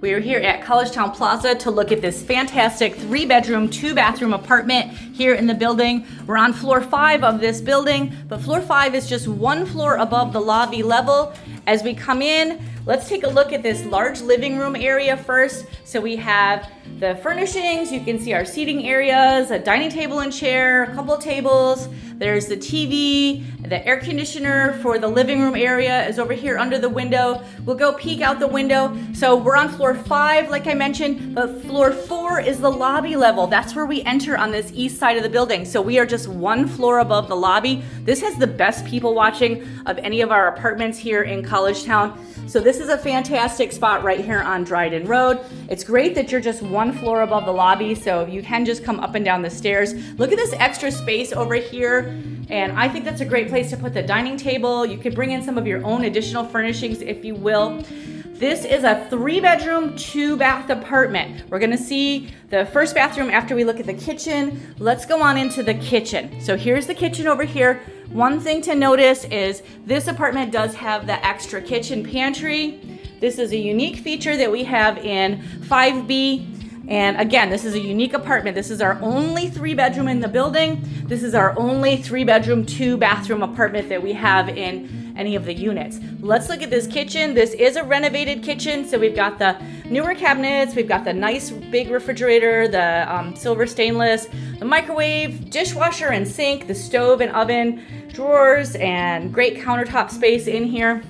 We are here at Collegetown Plaza to look at this fantastic 3-bedroom, 2-bathroom apartment here in the building. We're on floor 5 of this building, but floor 5 is just 1 floor above the lobby level. As we come in, let's take a look at this large living room area first. So we have the furnishings, you can see our seating areas, a dining table and chair, a couple of tables. There's the TV, the air conditioner for the living room area is over here under the window. We'll go peek out the window. So we're on floor 5, like I mentioned, but floor 4 is the lobby level. That's where we enter on this east side of the building. So we are just 1 floor above the lobby. This has the best people watching of any of our apartments here in Collegetown. So this is a fantastic spot right here on Dryden Road. It's great that you're just 1 floor above the lobby, so you can just come up and down the stairs. Look at this extra space over here, and I think that's a great place to put the dining table. You could bring in some of your own additional furnishings if you will. This is a 3-bedroom, 2-bath apartment. We're gonna see the first bathroom after we look at the kitchen. Let's go on into the kitchen. So here's the kitchen over here. One thing to notice is this apartment does have the extra kitchen pantry. This is a unique feature that we have in 5B. And again, this is a unique apartment. This is our only 3-bedroom in the building. This is our only 3-bedroom, 2-bathroom apartment that we have in any of the units. Let's look at this kitchen. This is a renovated kitchen. So we've got the newer cabinets. We've got the nice big refrigerator, the silver stainless, the microwave, dishwasher and sink, the stove and oven, drawers, and great countertop space in here.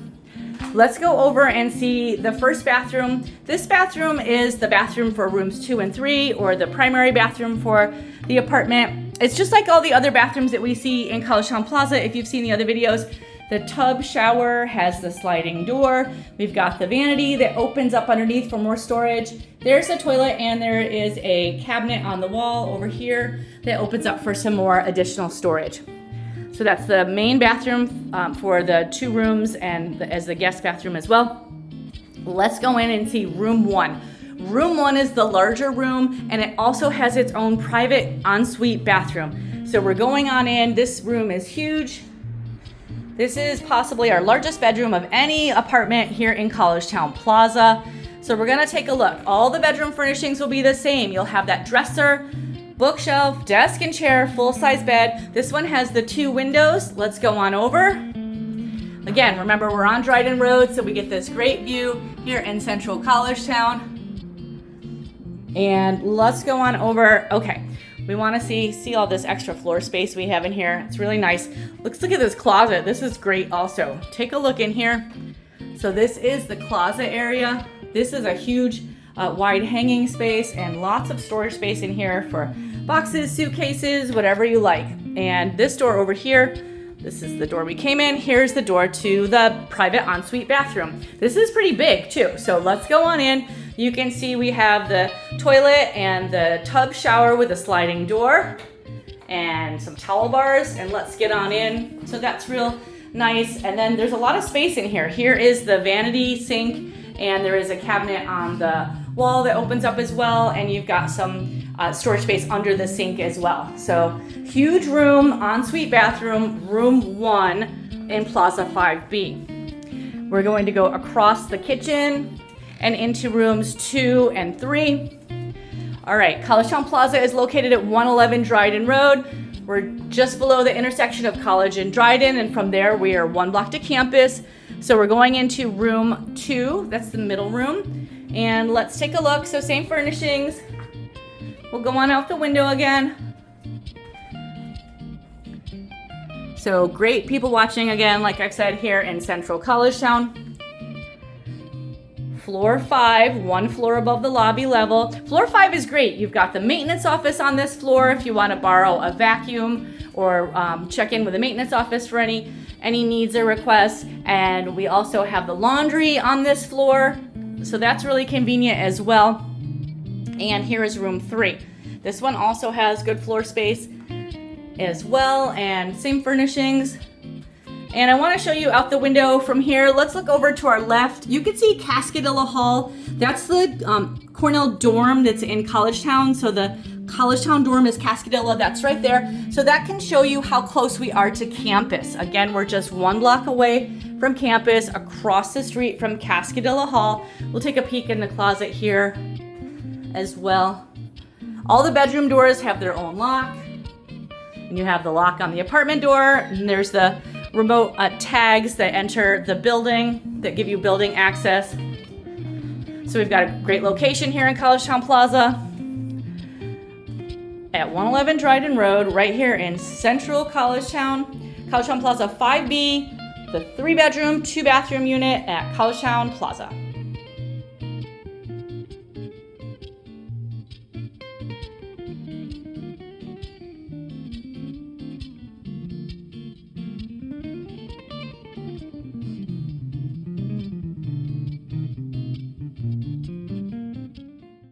Let's go over and see the first bathroom. This bathroom is the bathroom for rooms 2 and 3, or the primary bathroom for the apartment. It's just like all the other bathrooms that we see in Collegetown Plaza. If you've seen the other videos, the tub shower has the sliding door. We've got the vanity that opens up underneath for more storage. There's a toilet, and there is a cabinet on the wall over here that opens up for some more additional storage. So that's the main bathroom for the 2 rooms and as the guest bathroom as well. Let's go in and see room 1. Room 1 is the larger room, and it also has its own private ensuite bathroom. So we're going on in. This room is huge. This is possibly our largest bedroom of any apartment here in Collegetown Plaza. So we're gonna take a look. All the bedroom furnishings will be the same. You'll have that dresser, bookshelf, desk and chair, full-size bed. This one has the 2 windows. Let's go on over. Again, remember we're on Dryden Road, so we get this great view here in central Collegetown. And let's go on over. Okay, we want to see all this extra floor space we have in here. It's really nice. Let's look at this closet. This is great also. Take a look in here. So this is the closet area. This is a huge wide hanging space and lots of storage space in here for boxes, suitcases, whatever you like. And this door over here, this is the door we came in. Here's the door to the private ensuite bathroom. This is pretty big too. So let's go on in. You can see we have the toilet and the tub shower with a sliding door and some towel bars, and let's get on in. So that's real nice. And then there's a lot of space in here. Here is the vanity sink, and there is a cabinet on the wall that opens up as well, and you've got some storage space under the sink as well. So huge room, ensuite bathroom, room 1 in Plaza 5B. We're going to go across the kitchen and into rooms 2 and 3. All right, Collegetown Plaza is located at 111 Dryden Road. We're just below the intersection of College and Dryden, and from there we are 1 block to campus. So we're going into room 2, that's the middle room. And let's take a look. So same furnishings. We'll go on out the window again. So great people watching again, like I've said, here in central Collegetown. Floor 5, 1 floor above the lobby level. Floor 5 is great. You've got the maintenance office on this floor if you want to borrow a vacuum or check in with the maintenance office for any needs or requests. And we also have the laundry on this floor. So that's really convenient as well. And here is room 3. This one also has good floor space as well, and same furnishings. And I want to show you out the window from here. Let's look over to our left. You can see Cascadilla Hall. That's the Cornell dorm that's in Collegetown. So the Collegetown dorm is Cascadilla. That's right there. So that can show you how close we are to campus. Again, we're just 1 block away from campus, across the street from Cascadilla Hall. We'll take a peek in the closet here as well. All the bedroom doors have their own lock. And you have the lock on the apartment door. And there's the remote tags that enter the building that give you building access. So we've got a great location here in Collegetown Plaza at 111 Dryden Road, right here in central Collegetown. Collegetown Plaza 5B, the 3-bedroom, 2-bathroom unit at Collegetown Plaza.